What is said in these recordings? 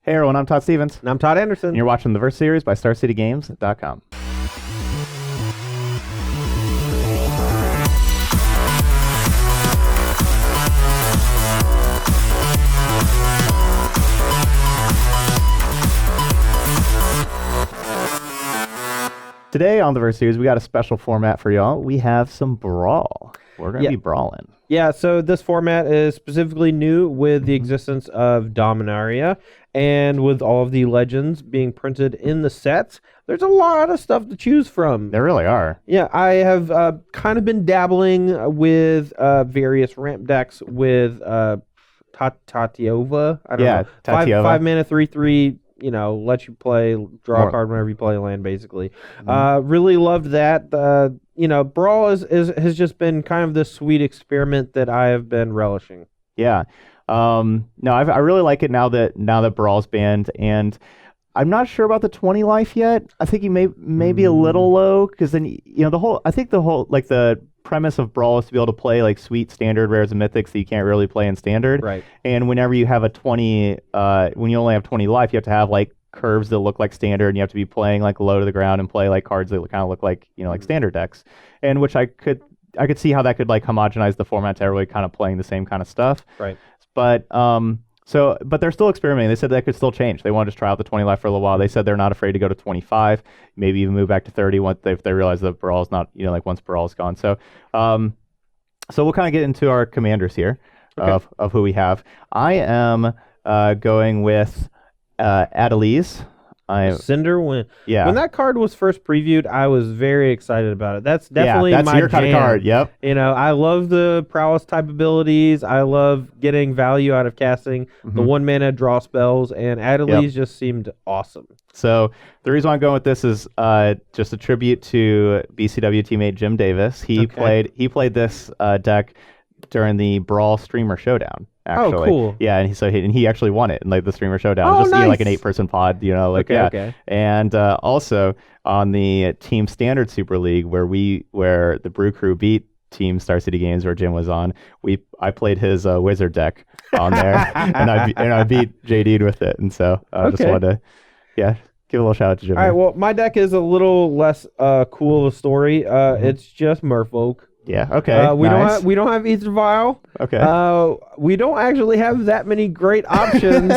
Hey everyone, I'm Todd Stevens. And I'm Todd Anderson. And you're watching the Verse Series by StarCityGames.com. Today on the Verse Series, we got a special format for y'all. We have some Brawl. We're going to be brawling. Yeah, so this format is specifically new with the existence of Dominaria and with all of the legends being printed in the sets. There's a lot of stuff to choose from. There really are. Yeah, I have kind of been dabbling with various ramp decks with Tatiova. I don't know. Tatiova. 5 mana, 3/3. You know, let you play, draw a card whenever you play a land, basically. Really loved that. You know, Brawl has just been kind of this sweet experiment that I have been relishing. Yeah. No, I really like it now that Brawl's banned, and I'm not sure about the 20 life yet. I think you may be a little low, because then, you know, the premise of Brawl is to be able to play like sweet standard rares and mythics that you can't really play in standard. Right. And whenever you have when you only have 20 life, you have to have like curves that look like standard, and you have to be playing like low to the ground and play like cards that kind of look like, you know, like standard decks. And which I could see how that could like homogenize the format to everybody kind of playing the same kind of stuff. Right. But but they're still experimenting. They said that could still change. They want to just try out the 20 life for a little while. They said they're not afraid to go to 25, maybe even move back to 30 if they realize that Brawl's not, you know, like once Brawl's gone. So we'll kind of get into our commanders here of who we have. I am going with Adeliz. Cinder Wind. Yeah. When that card was first previewed, I was very excited about it. That's definitely that's my your kind of card. Yep. You know, I love the prowess type abilities. I love getting value out of casting the 1 mana draw spells, and Adeliz just seemed awesome. So the reason why I'm going with this is just a tribute to BCW teammate Jim Davis. He played this deck during the Brawl Streamer Showdown. Actually. Oh, cool. Yeah, and he actually won it in like the Streamer Showdown. Oh, just nice. like an 8-person pod, you know, like Okay. And also on the Team Standard Super League where the Brew Crew beat Team Star City Games, where Jim was on, I played his wizard deck on there, and I beat JD with it, and so I just wanted to give a little shout out to Jim. All right, well, my deck is a little less cool of a story. It's just Merfolk. Yeah. Okay. We nice. don't have Ether Vial. Okay. We don't actually have that many great options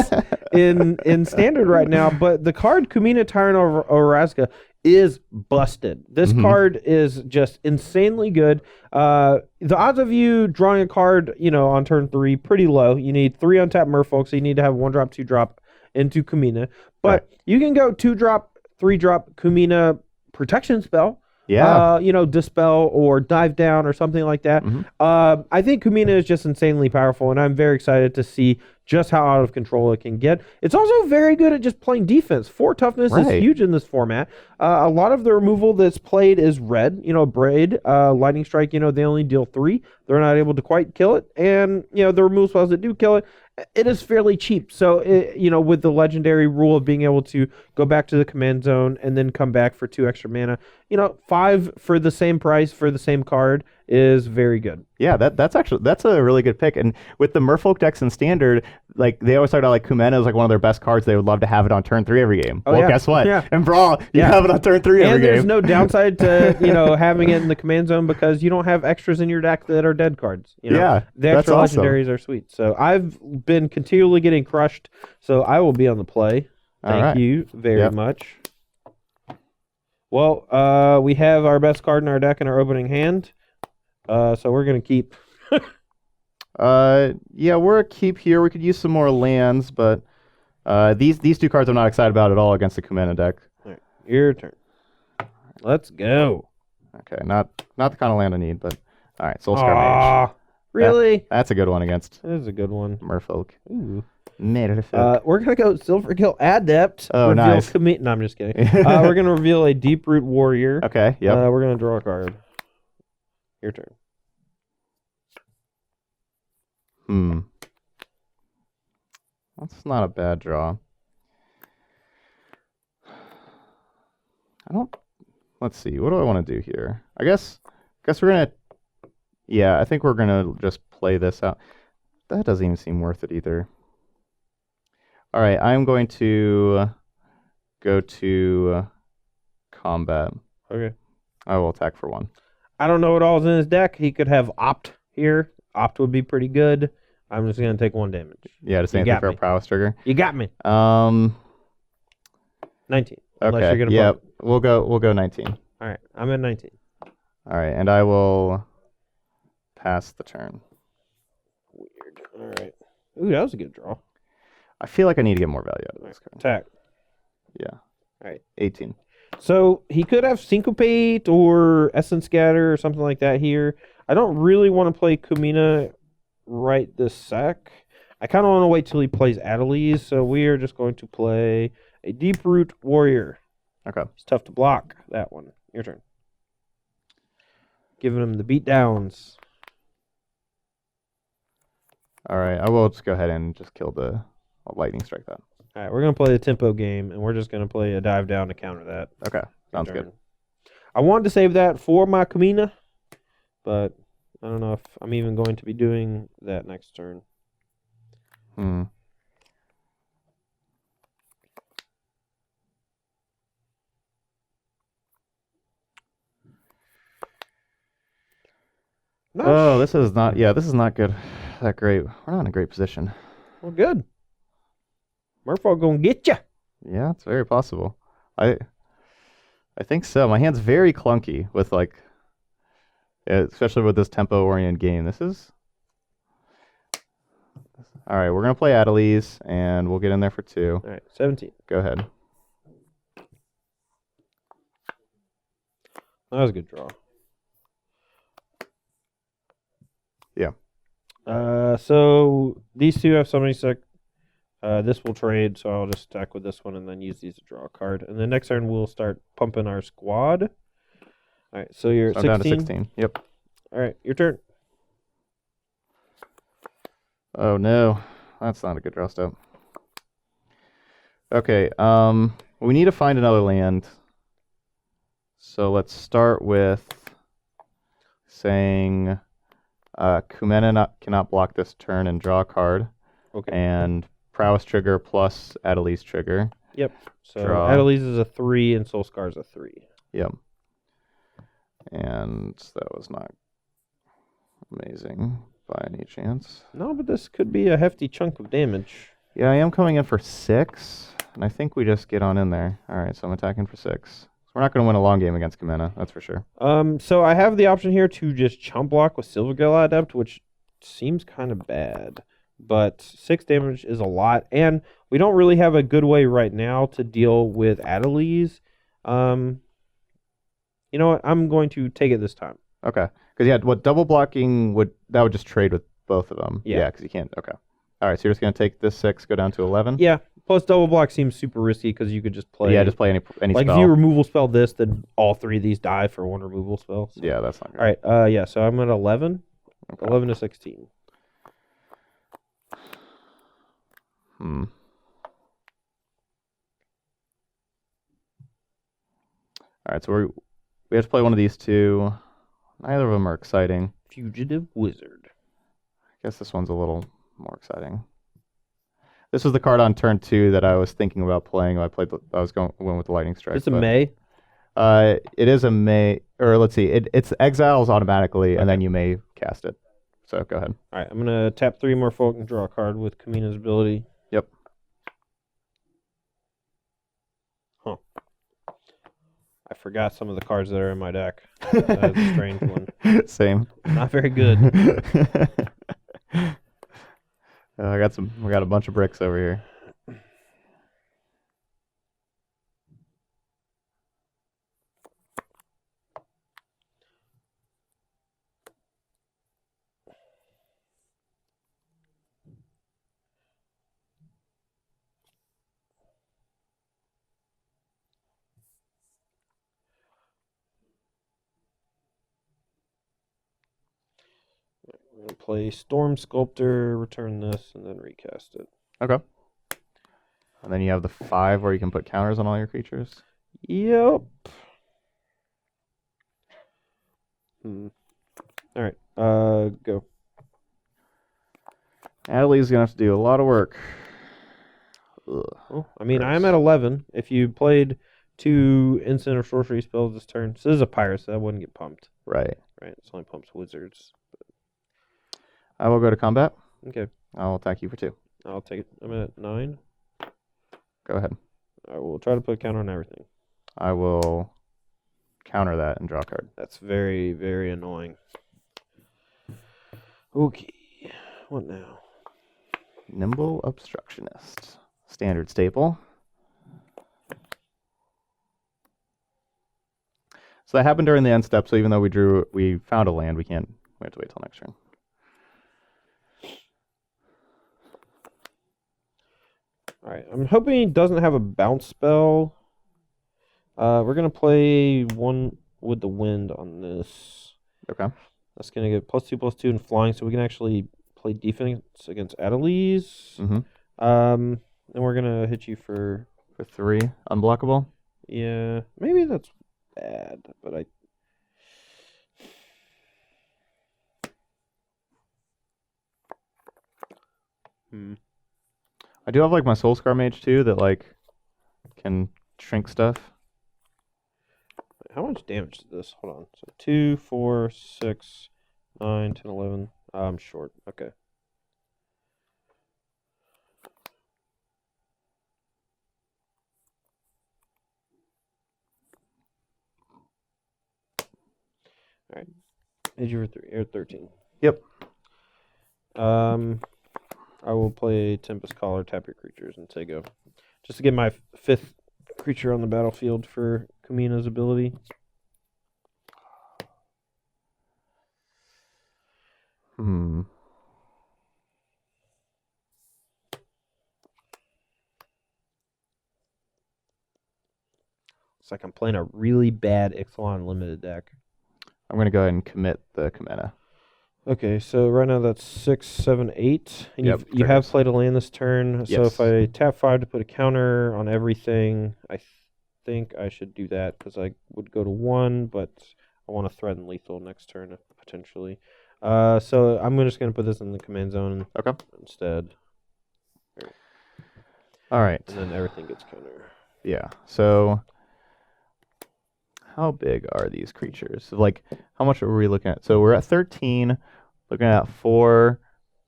in standard right now. But the card Kumena, Tyrant of Orazca is busted. This card is just insanely good. The odds of you drawing a card, you know, on turn 3, pretty low. You need 3 untapped Merfolk, so you need to have 1-drop, 2-drop into Kumena. But you can go 2-drop, 3-drop Kumena protection spell. Yeah. You know, Dispel or Dive Down or something like that. I think Kumena is just insanely powerful, and I'm very excited to see just how out of control it can get. It's also very good at just playing defense. 4 toughness is huge in this format. A lot of the removal that's played is red. You know, Braid, Lightning Strike, you know, they only deal 3. They're not able to quite kill it. And, you know, the removal spells that do kill it, it is fairly cheap. So, you know, with the legendary rule of being able to go back to the command zone and then come back for 2 extra mana, you know, 5 for the same price for the same card is very good. Yeah, that's a really good pick. And with the Merfolk decks in standard, like they always talk about like Kumena is like one of their best cards. They would love to have it on turn 3 every game. Guess what? In Brawl, you have it on turn 3 every game. And there's no downside to, you know, having it in the command zone, because you don't have extras in your deck that are dead cards. You know? The extra legendaries are sweet. So I've been continually getting crushed, so I will be on the play. Thank you very much. Well, we have our best card in our deck in our opening hand. So we're going to keep. We're a keep here. We could use some more lands, but these 2 cards I'm not excited about at all against the Kumena deck. All right, your turn. Let's go. Okay, not the kind of land I need, but all right, Soul Scar Mage. Really? That's a good one against. That is a good one. Merfolk. Ooh. Merfolk. We're going to go Silverkill Adept. Oh, nice. No, I'm just kidding. We're going to reveal a Deep-Root Warrior. Okay, yep. We're going to draw a card. Your turn. That's not a bad draw. Let's see. What do I want to do here? I guess we're going to... Yeah, I think we're going to just play this out. That doesn't even seem worth it either. All right, I'm going to go to combat. Okay. I will attack for 1. I don't know what all's in his deck. He could have Opt here. Opt would be pretty good. I'm just gonna take 1 damage. Yeah, just You anything got for a me. prowess trigger. You got me. 19. Unless Okay. you're gonna Yeah, pump it. we'll go 19. All right. I'm at 19. All right, and I will pass the turn. Weird. All right. Ooh, that was a good draw. I feel like I need to get more value out of this card. Attack. Yeah. All right. 18. So he could have Syncopate or Essence Scatter or something like that here. I don't really want to play Kumena right this sec. I kind of want to wait till he plays Adeliz, so we are just going to play a Deep Root Warrior. Okay. It's tough to block, that one. Your turn. Giving him the beatdowns. All right, I will just go ahead and just kill the lightning strike that. All right, we're going to play the tempo game, and we're just going to play a dive down to counter that. Okay, sounds good. I wanted to save that for my Kumena, but I don't know if I'm even going to be doing that next turn. Oh, this is not. Yeah, this is not good. That great. We're not in a great position. Well, good. Murphy gonna get you. Yeah, it's very possible. I think so. My hand's very clunky with like, especially with this tempo-oriented game. This is. All right, we're gonna play Adeliz, and we'll get in there for 2. All right, 17. Go ahead. That was a good draw. Yeah. So these two have somebody sick. This will trade, so I'll just stack with this one and then use these to draw a card. And then next turn we'll start pumping our squad. All right, so you're So at I'm 16. down to 16. Yep. All right, your turn. Oh no, that's not a good draw step. Okay, we need to find another land. So let's start with saying Kumena cannot block this turn and draw a card. Okay. And prowess trigger plus Adeliz trigger. Yep. So Draw. Adeliz is a 3 and Soul Scar is a 3. Yep. And that was not amazing by any chance. No, but this could be a hefty chunk of damage. Yeah, I am coming in for 6, and I think we just get on in there. All right, so I'm attacking for 6. So we're not going to win a long game against Kumena, that's for sure. So I have the option here to just chump block with Silvergill Adept, which seems kind of bad. But 6 damage is a lot, and we don't really have a good way right now to deal with Adeliz. You know what? I'm going to take it this time. Okay. Because, yeah, what double blocking would just trade with both of them. Yeah. Because you can't. Okay. All right, so you're just going to take this 6, go down to 11? Yeah. Plus, double block seems super risky because you could just play. Yeah, just play any like spell. if you removal spell this, then all 3 of these die for 1 removal spell. So. Yeah, that's not good. All right. Yeah. So I'm at 11. Okay. 11 to 16. All right, so we have to play one of these 2. Neither of them are exciting. Fugitive Wizard. I guess this one's a little more exciting. This was the card on turn 2 that I was thinking about playing. I went with the lightning strike. It's a May. It is a May, or let's see, it's exiles automatically, and then you may cast it. So go ahead. All right, I'm gonna tap 3 more folk and draw a card with Kumena's ability. Yep. Huh. I forgot some of the cards that are in my deck. That's a strange one. Same. Not very good. We got a bunch of bricks over here. We're going to play Storm Sculptor, return this, and then recast it. Okay. And then you have the 5 where you can put counters on all your creatures. Yep. All right. Go. Adeliz is going to have to do a lot of work. Ugh. Well, I mean, I am Gross. at 11. If you played 2 instant or sorcery spells this turn, so this is a pirate, so that wouldn't get pumped. Right. Right? It's only pumps wizards. I will go to combat. Okay, I'll attack you for 2. I'll take it. I'm at 9. Go ahead. I will try to put a counter on everything. I will counter that and draw a card. That's very, very annoying. Okay, what now? Nimble Obstructionist. Standard staple. So that happened during the end step, so even though we found a land, we have to wait till next turn. Alright, I'm hoping he doesn't have a bounce spell. We're going to play 1 with the wind on this. Okay. That's going to get +2/+2 and flying, so we can actually play defense against Adeliz. Mm-hmm. And we're going to hit you for 3. Unblockable. Yeah, maybe that's bad, but I do have like my Soul Scar Mage too that like can shrink stuff. How much damage is this? Hold on. So 2, 4, 6, 9, 10, 11. I'm short. Okay. All right. Hit you for 3 or 13. Yep. I will play Tempest Caller, tap your creatures, and say go. Just to get my 5th creature on the battlefield for Kumena's ability. It's like I'm playing a really bad Ixalan limited deck. I'm going to go ahead and commit the Kumena. Okay, so right now that's 6, 7, 8. And Yep, you have triggers. played a land this turn. So Yes. if I tap 5 to put a counter on everything, I think I should do that because I would go to 1, but I want to threaten lethal next turn potentially. So I'm just going to put this in the command zone Okay. instead. All right. And then everything gets counter. Yeah. So how big are these creatures? Like, how much are we looking at? So we're at 13, looking at 4,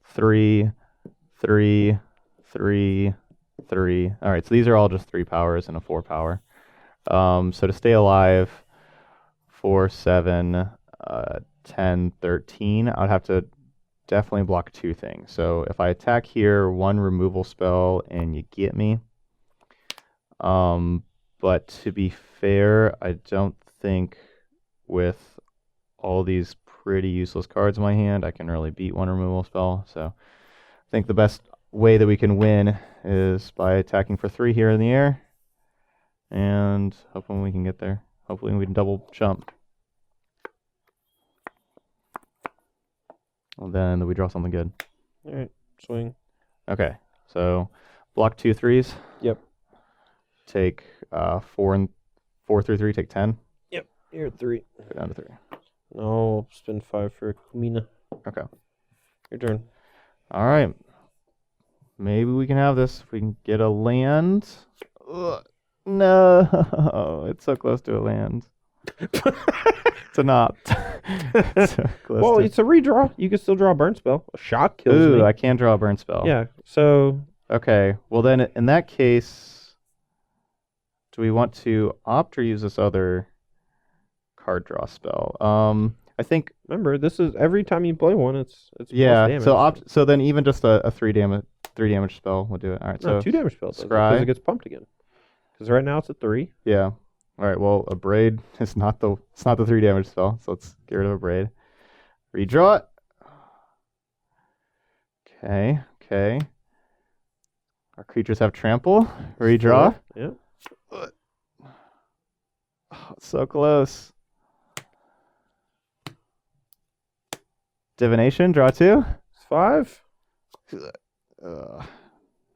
3, 3, 3, 3. All right. So these are all just 3 powers and a 4 power. So to stay alive, 4, 7, 10, 13, I would have to definitely block 2 things. So if I attack here, 1 removal spell, and you get me. But to be fair, I don't think with all these pretty useless cards in my hand, I can really beat 1 removal spell. So I think the best way that we can win is by attacking for 3 here in the air. And hoping we can get there. Hopefully we can double jump. And then we draw something good. All right, swing. Okay, so block 2 3s. Yep. Take 4 through 3. Take 10. Yep. You're at 3. Go down to 3. No, spend 5 for Kumena. Okay. Your turn. All right. Maybe we can have this. If we can get a land. Ugh. No, it's so close to a land. It's an opt. So close Well, to... it's a redraw. You can still draw a burn spell. A shock kills Ooh, me. I can draw a burn spell. Yeah. So Okay. Well, then in that case, do we want to opt or use this other card draw spell? I think. remember, this is every time you play one, it's Yeah. plus damage. So opt. So then even just a 3 damage spell will do it. All right. No, So 2 damage spells because scry. it gets pumped again. Because right now it's a 3. Yeah. All right. Well, a braid is not the 3 damage spell. So let's get rid of a braid. Redraw it. Okay. Okay. Our creatures have trample. Redraw. Yeah. Oh, it's so close. Divination. Draw 2. It's 5.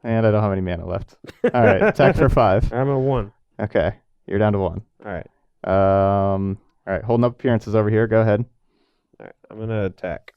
And I don't have any mana left. All right. Attack for 5. I'm at 1. Okay. You're down to 1. All right. All right. Holding up appearances over here. Go ahead. All right. I'm gonna attack.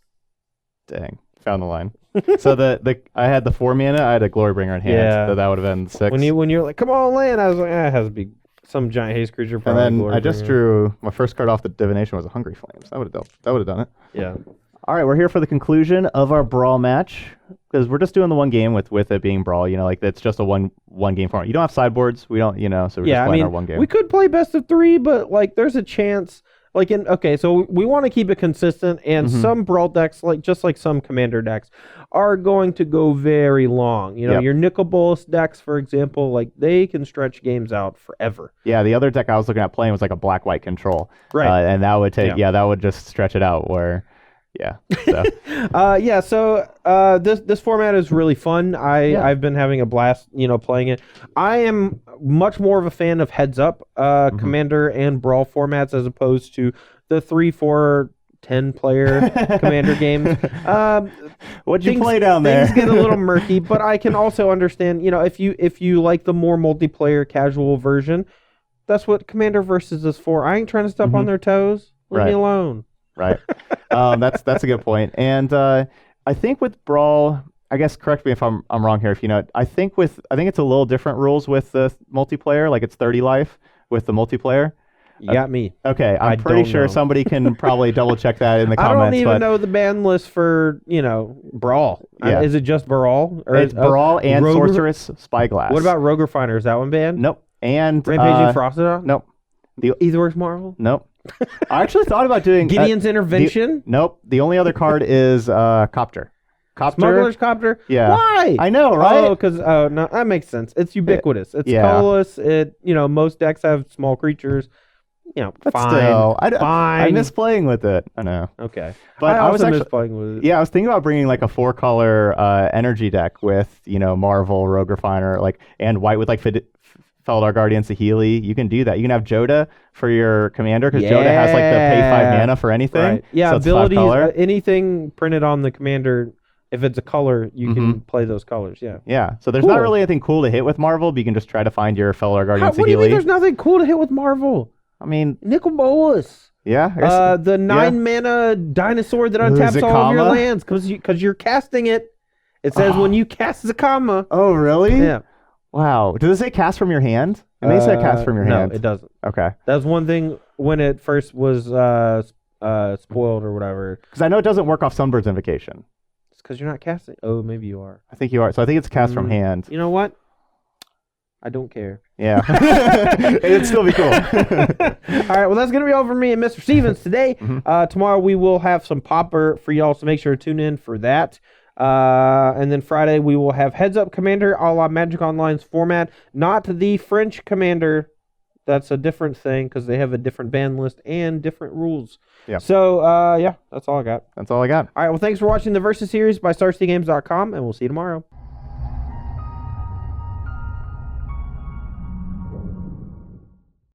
Dang. Found the line. So I had the 4 mana. I had a Glorybringer in hand. Yeah. So that would have been 6. When you're like, come on, land, I was like, it has to be some giant haste creature. And Probably then I just Glorybringer. drew my first card off the divination was a Hungry Flames. That would have done it. Yeah. All right, we're here for the conclusion of our Brawl match because we're just doing the one game with it being Brawl. Like it's just a one game format. You don't have sideboards. We don't, so we're just playing our one game. We could play best of 3, but like there's a chance. So we want to keep it consistent, and some Brawl decks, just like some Commander decks, are going to go very long. Your Nicol Bolas decks, for example, like they can stretch games out forever. Yeah, the other deck I was looking at playing was like a black-white control. Right. And that would take, that would just stretch it out where... Yeah. So. This format is really fun. I've been having a blast, playing it. I am much more of a fan of heads up Commander and Brawl formats as opposed to the 3, 4, 10 player Commander games. What'd you play down there? Things get a little murky, but I can also understand, if you like the more multiplayer casual version, that's what Commander Versus is for. I ain't trying to step on their toes. Leave me alone. Right. That's a good point. And I think with Brawl, I guess correct me if I'm wrong here. I think it's a little different rules with the multiplayer. Like it's 30 life with the multiplayer. You got me. Okay, I'm pretty sure somebody can probably double check that in the comments. I don't even know the ban list for Brawl. Yeah. Is it just Brawl? Or it's Brawl and Sorceress Spyglass. What about Rogue Refiner? Is that one banned? Nope. And Rampaging Frostodon? Nope. Aetherworks Marvel? Nope. I actually thought about doing Gideon's Intervention. Nope. The only other card is Copter. Smuggler's Copter. Yeah. Why? I know, right? Oh, because no, that makes sense. It's ubiquitous. It's colorless. Most decks have small creatures. But fine. Still, fine. I miss playing with it. I know. Okay. But I was also actually miss playing with it. Yeah, I was thinking about bringing like a 4-color energy deck with Marvel, Rogue Refiner, and white with Feldar Guardian Saheeli. You can do that. You can have Joda for your commander because Joda has the pay 5 mana for anything. Right. Yeah, so abilities, anything printed on the commander, if it's a color, you can play those colors. Yeah. Yeah. So there's not really anything cool to hit with Marvel, but you can just try to find your Feldar Guardian Saheeli. What do you mean there's nothing cool to hit with Marvel? I mean, Nicol Bolas. Yeah. I guess, the 9 mana dinosaur that untaps all of your lands because you're casting it. It says when you cast Zakama. Oh, really? Yeah. Wow. Does it say cast from your hand? It may say cast from your hand. No, it doesn't. Okay. That's one thing when it first was spoiled or whatever. Because I know it doesn't work off Sunbird's Invocation. It's because you're not casting. Oh, maybe you are. I think you are. So I think it's cast from hand. You know what? I don't care. Yeah. It'd still be cool. All right. Well, that's going to be all for me and Mr. Stevens today. Tomorrow we will have some popper for y'all, so make sure to tune in for that. And then Friday we will have Heads Up Commander a la Magic Online's format, not the French Commander. That's a different thing because they have a different ban list and different rules. Yeah. So, that's all I got. That's all I got. All right. Well, thanks for watching the Versus series by StarCityGames.com, and we'll see you tomorrow.